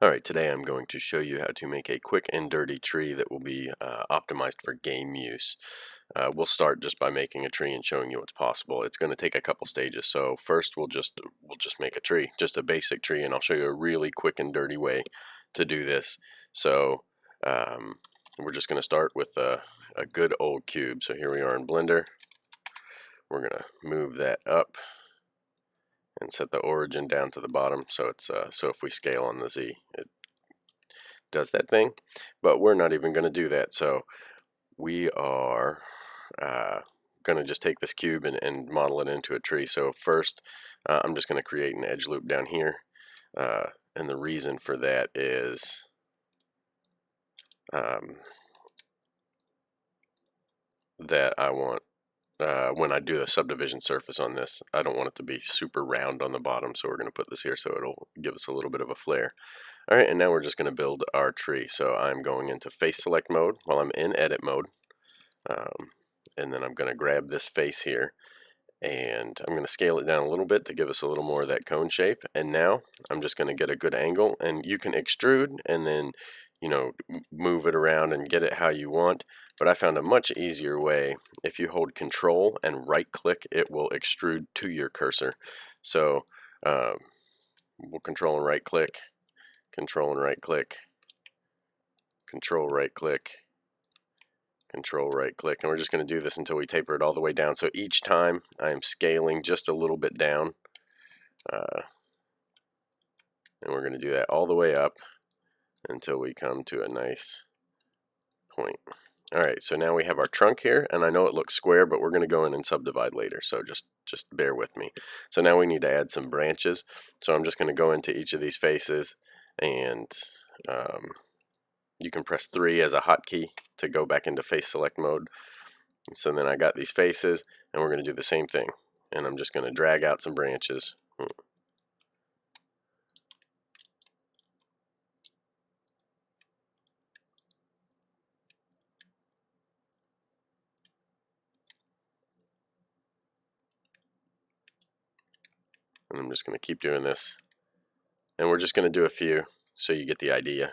Alright, today I'm going to show you how to make a quick and dirty tree that will be optimized for game use. We'll start just by making a tree and showing you what's possible. It's going to take a couple stages. So first we'll just make a tree, just a basic tree, and I'll show you a really quick and dirty way to do this. So we're just going to start with a good old cube. So here we are in Blender. We're going to move that up and set the origin down to the bottom, so it's so if we scale on the Z, it does that thing. But we're not even going to do that. So we are going to just take this cube and model it into a tree. So first, I'm just going to create an edge loop down here, and the reason for that is that I want. When I do a subdivision surface on this, I don't want it to be super round on the bottom, so we're going to put this here so it'll give us a little bit of a flare. Alright, and now we're just going to build our tree. So I'm going into face select mode while I'm in edit mode, and then I'm going to grab this face here and I'm going to scale it down a little bit to give us a little more of that cone shape. And now I'm just going to get a good angle, and you can extrude and then move it around and get it how you want. But I found a much easier way. If you hold control and right click, it will extrude to your cursor. So we'll control and right click, control and right click, control right click, control right click, and we're just going to do this until we taper it all the way down. So each time I am scaling just a little bit down, and we're going to do that all the way up until we come to a nice point. Alright, so now we have our trunk here, and I know it looks square, but we're going to go in and subdivide later, so just bear with me. So now we need to add some branches, so I'm just going to go into each of these faces, and you can press 3 as a hotkey to go back into face select mode. So then I got these faces, and we're going to do the same thing, and I'm just going to drag out some branches. And I'm just going to keep doing this, and we're just going to do a few so you get the idea.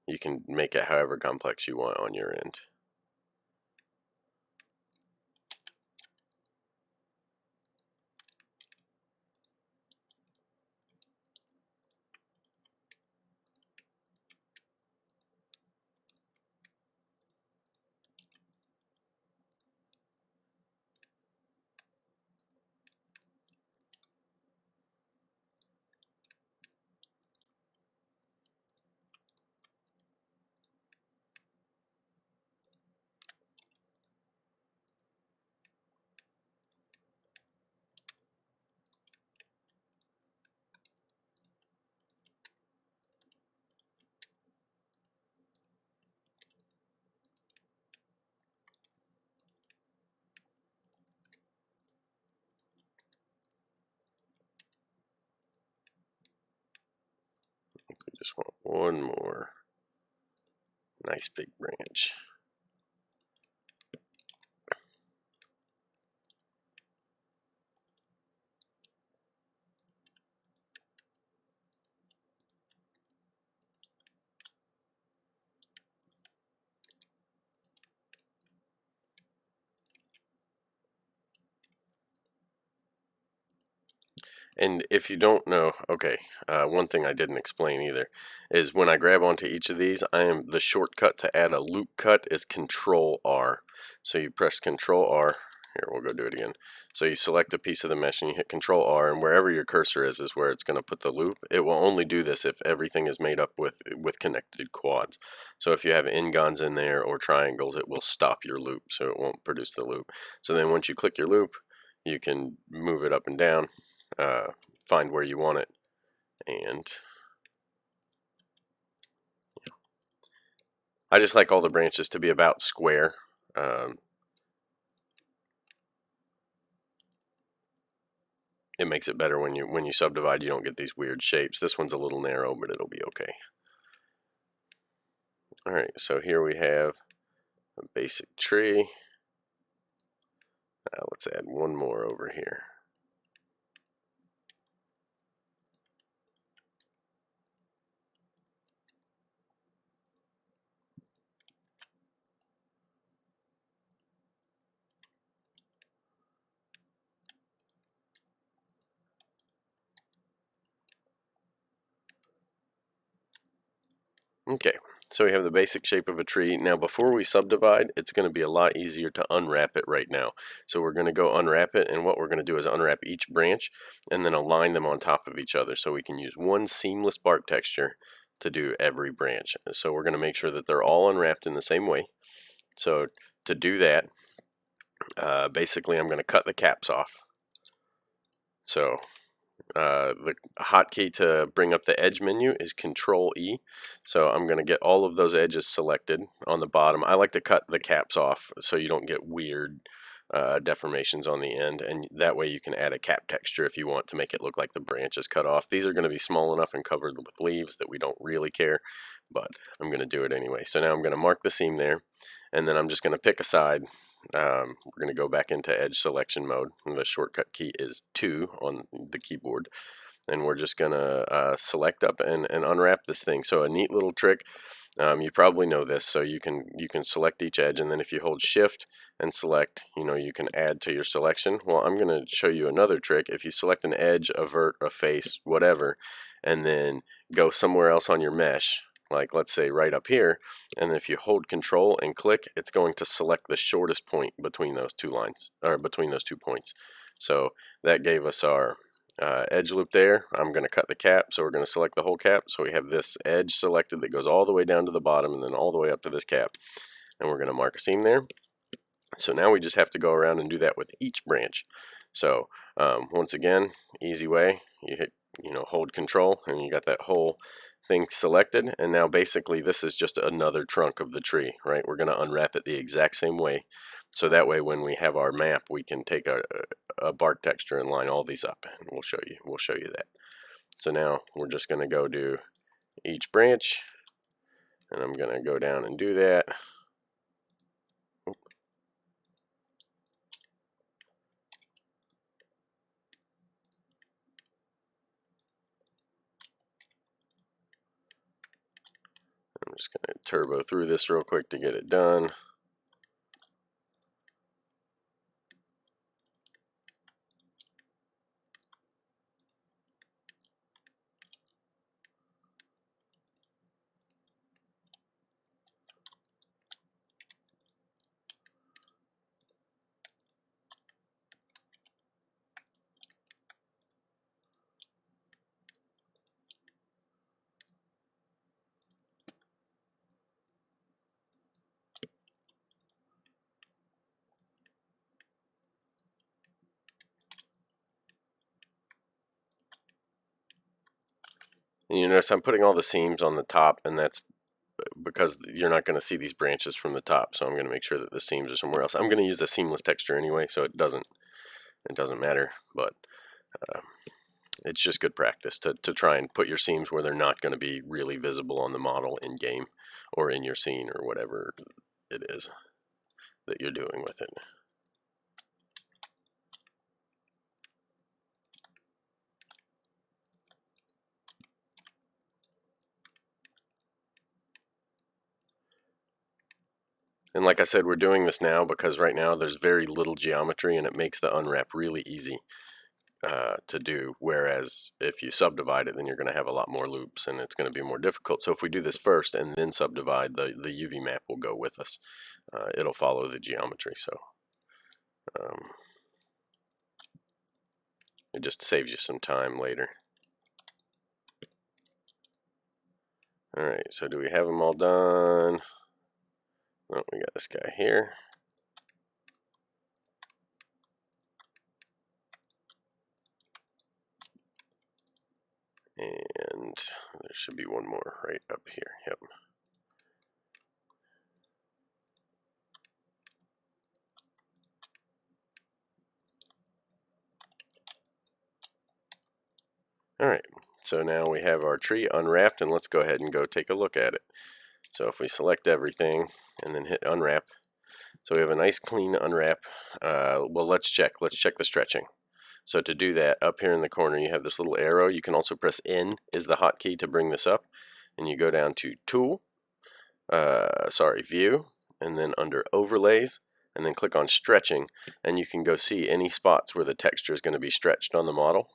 You can make it however complex you want on your end. We just want one more nice big branch. And if you don't know, okay, one thing I didn't explain either is when I grab onto each of these, the shortcut to add a loop cut is Control R. So you press Control R. Here, we'll go do it again. So you select a piece of the mesh and you hit Control R, and wherever your cursor is where it's going to put the loop. It will only do this if everything is made up with connected quads. So if you have n-gons in there or triangles, it will stop your loop, so it won't produce the loop. So then once you click your loop, you can move it up and down. Find where you want it, and I just like all the branches to be about square. It makes it better when you subdivide. You don't get these weird shapes. This one's a little narrow, but it'll be okay. Alright, so here we have a basic tree. Let's add one more over here. Okay, so we have the basic shape of a tree. Now before we subdivide, it's going to be a lot easier to unwrap it right now. So we're going to go unwrap it, and what we're going to do is unwrap each branch and then align them on top of each other so we can use one seamless bark texture to do every branch. So we're going to make sure that they're all unwrapped in the same way. So to do that, basically I'm going to cut the caps off. So the hotkey to bring up the edge menu is Control E. So I'm going to get all of those edges selected on the bottom. I like to cut the caps off so you don't get weird deformations on the end, and that way you can add a cap texture if you want to make it look like the branch is cut off. These are going to be small enough and covered with leaves that we don't really care, but I'm going to do it anyway. So now I'm going to mark the seam there, and then I'm just going to pick a side. We're going to go back into edge selection mode, and the shortcut key is 2 on the keyboard, and we're just going to select up and unwrap this thing. So a neat little trick, you probably know this, so you can select each edge, and then if you hold shift and select, you can add to your selection. Well, I'm going to show you another trick. If you select an edge, a vert, a face, whatever, and then go somewhere else on your mesh, like let's say right up here, and if you hold control and click, it's going to select the shortest point between those two lines, or between those 2 points. So that gave us our edge loop there. I'm going to cut the cap, so we're going to select the whole cap. So we have this edge selected that goes all the way down to the bottom and then all the way up to this cap, and we're going to mark a seam there. So now we just have to go around and do that with each branch. So once again, easy way, you hit, hold control, and you got that whole thing selected, and now basically this is just another trunk of the tree, right? We're going to unwrap it the exact same way, so that way when we have our map, we can take a bark texture and line all these up, and we'll show you that. So now we're just going to go do each branch, and I'm going to go down and do that. I'm just going to turbo through this real quick to get it done. And you notice I'm putting all the seams on the top, and that's because you're not going to see these branches from the top, so I'm going to make sure that the seams are somewhere else. I'm going to use the seamless texture anyway, so it doesn't matter, but it's just good practice to try and put your seams where they're not going to be really visible on the model in game or in your scene or whatever it is that you're doing with it. And like I said, we're doing this now because right now there's very little geometry, and it makes the unwrap really easy to do, whereas if you subdivide it, then you're going to have a lot more loops and it's going to be more difficult. So if we do this first and then subdivide, the UV map will go with us. It'll follow the geometry, so it just saves you some time later. Alright, so do we have them all done? Oh, we got this guy here. And there should be one more right up here. Yep. Alright, so now we have our tree unwrapped, and let's go ahead and go take a look at it. So if we select everything and then hit unwrap, so we have a nice clean unwrap. Well, let's check the stretching. So to do that, up here in the corner you have this little arrow. You can also press N is the hotkey to bring this up, and you go down to Tool, View, and then under Overlays, and then click on Stretching, and you can go see any spots where the texture is going to be stretched on the model.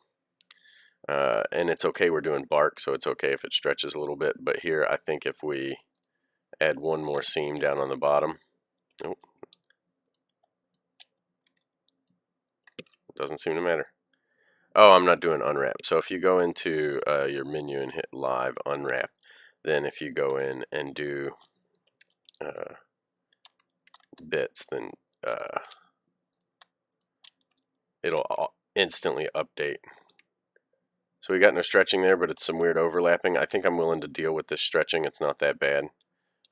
And it's okay, we're doing bark, so it's okay if it stretches a little bit. But here, I think if we add one more seam down on the bottom, oh, doesn't seem to matter. Oh, I'm not doing unwrap. So if you go into your menu and hit live unwrap, then if you go in and do bits, then it'll instantly update. So we got no stretching there, but it's some weird overlapping. I think I'm willing to deal with this stretching. It's not that bad.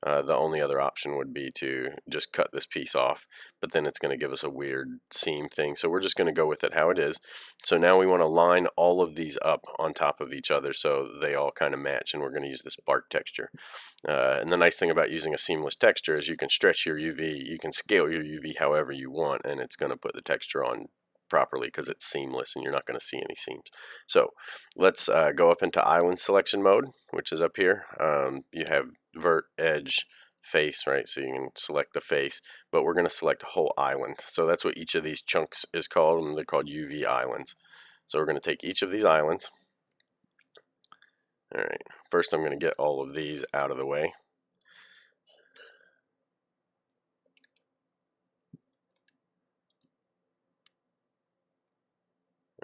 The only other option would be to just cut this piece off, but then it's going to give us a weird seam thing. So we're just going to go with it how it is. So now we want to line all of these up on top of each other so they all kind of match, and we're going to use this bark texture. And the nice thing about using a seamless texture is you can stretch your UV, you can scale your UV however you want, and it's going to put the texture on properly because it's seamless and you're not going to see any seams. So let's go up into island selection mode, which is up here. You have vert, edge, face, right? So you can select the face, but we're going to select a whole island. So that's what each of these chunks is called, and they're called UV islands. So we're going to take each of these islands. All right, first I'm going to get all of these out of the way.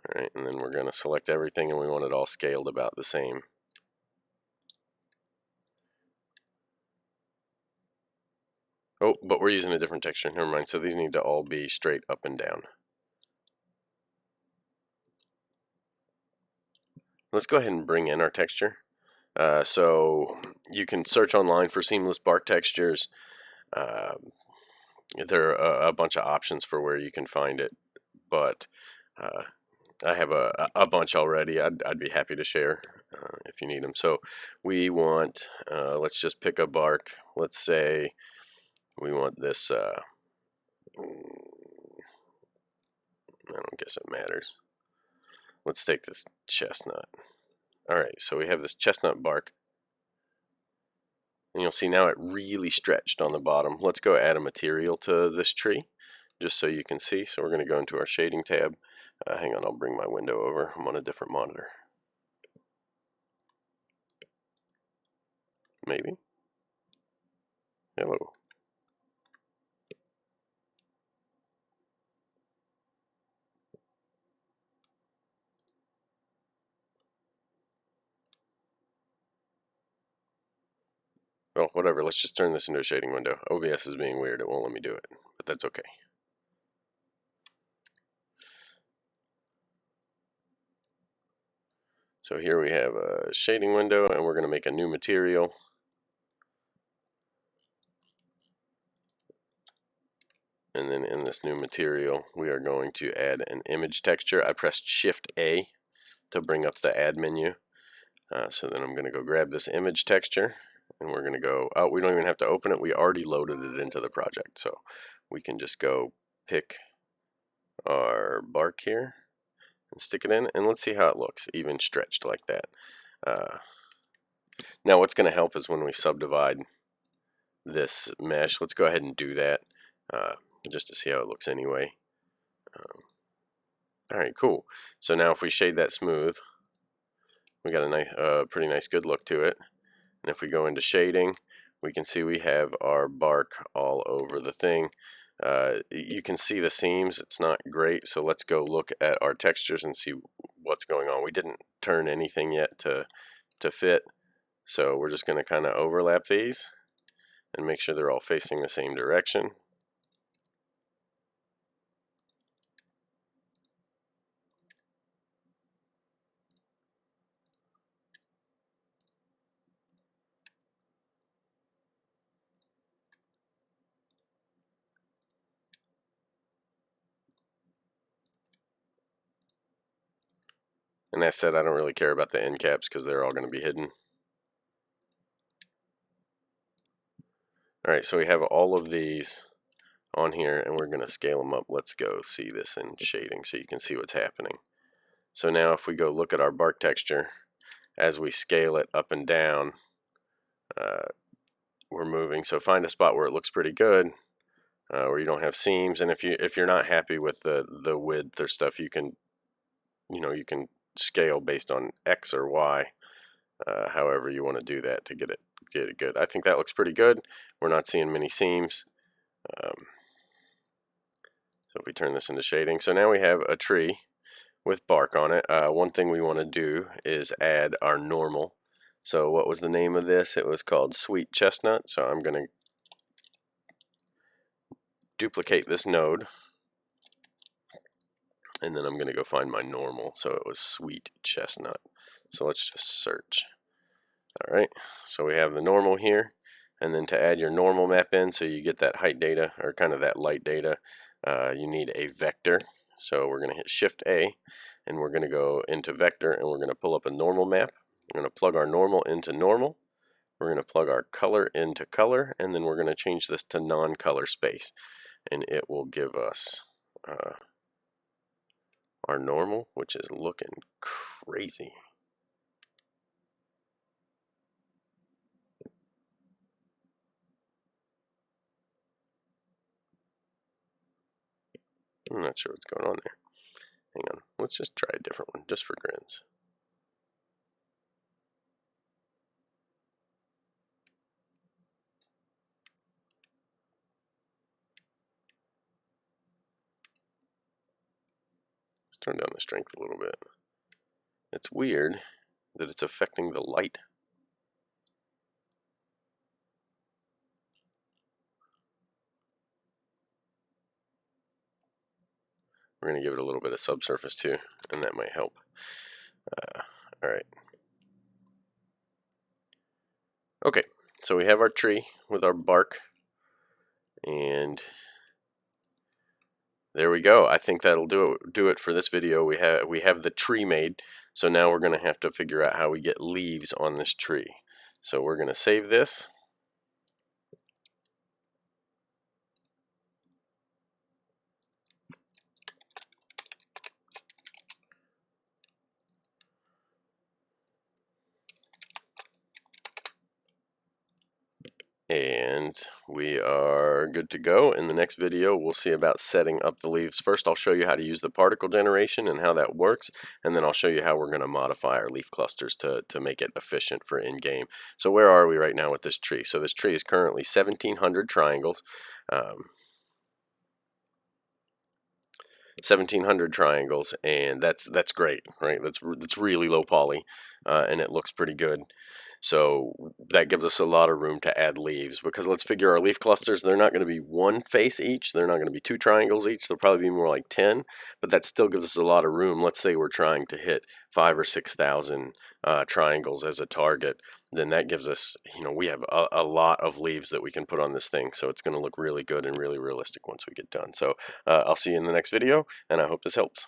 All right, and then we're going to select everything, and we want it all scaled about the same. Oh, but we're using a different texture. Never mind. So these need to all be straight up and down. Let's go ahead and bring in our texture. So you can search online for seamless bark textures. There are a bunch of options for where you can find it, but I have a bunch already. I'd be happy to share if you need them. So we want, let's just pick a bark. Let's say we want this, I don't guess it matters. Let's take this chestnut. All right, so we have this chestnut bark. And you'll see now it really stretched on the bottom. Let's go add a material to this tree just so you can see. So we're going to go into our shading tab. Hang on, I'll bring my window over. I'm on a different monitor. Maybe. Hello. Well, whatever. Let's just turn this into a shading window. OBS is being weird. It won't let me do it, but that's okay. So here we have a shading window, and we're going to make a new material. And then in this new material, we are going to add an image texture. I pressed Shift A to bring up the add menu. So then I'm going to go grab this image texture, and we're going to go, oh, we don't even have to open it. We already loaded it into the project. So we can just go pick our bark here and stick it in, and let's see how it looks, even stretched like that. Now what's going to help is when we subdivide this mesh. Let's go ahead and do that just to see how it looks anyway. Alright, cool. So now if we shade that smooth, we got a nice, pretty nice good look to it. And if we go into shading, we can see we have our bark all over the thing. You can see the seams. It's not great, so let's go look at our textures and see what's going on. We didn't turn anything yet to fit, so we're just going to kind of overlap these and make sure they're all facing the same direction. And that said, I don't really care about the end caps because they're all going to be hidden. Alright, so we have all of these on here, and we're going to scale them up. Let's go see this in shading so you can see what's happening. So now if we go look at our bark texture, as we scale it up and down, we're moving. So find a spot where it looks pretty good, where you don't have seams. And if you're not happy with the width or stuff, you can scale based on X or Y, however you want to do that to get it good. I think that looks pretty good. We're not seeing many seams. So if we turn this into shading, so now we have a tree with bark on it. One thing we want to do is add our normal. So what was the name of this? It was called Sweet Chestnut. So I'm going to duplicate this node, and then I'm going to go find my normal. So it was Sweet Chestnut. So let's just search. All right, so we have the normal here, and then to add your normal map in so you get that height data, or kind of that light data, you need a vector. So we're going to hit Shift A, and we're going to go into vector, and we're going to pull up a normal map. We're going to plug our normal into normal. We're going to plug our color into color, and then we're going to change this to non-color space, and it will give us our normal, which is looking crazy. I'm not sure what's going on there. Hang on, let's just try a different one, just for grins. Let's turn down the strength a little bit. It's weird that it's affecting the light. We're going to give it a little bit of subsurface too, and that might help. All right. Okay, so we have our tree with our bark, and there we go. I think that'll do it for this video. We have the tree made, so now we're going to have to figure out how we get leaves on this tree. So we're going to save this. And we are good to go. In the next video, we'll see about setting up the leaves. First, I'll show you how to use the particle generation and how that works, and then I'll show you how we're going to modify our leaf clusters to make it efficient for in-game. So where are we right now with this tree? So this tree is currently 1,700 triangles. 1,700 triangles, and that's great, right? That's really low poly, and it looks pretty good. So that gives us a lot of room to add leaves, because let's figure our leaf clusters, they're not going to be one face each, they're not going to be 2 triangles each, they'll probably be more like 10, but that still gives us a lot of room. Let's say we're trying to hit 5,000 or 6,000 triangles as a target, then that gives us, we have a lot of leaves that we can put on this thing, so it's going to look really good and really realistic once we get done. So I'll see you in the next video, and I hope this helps.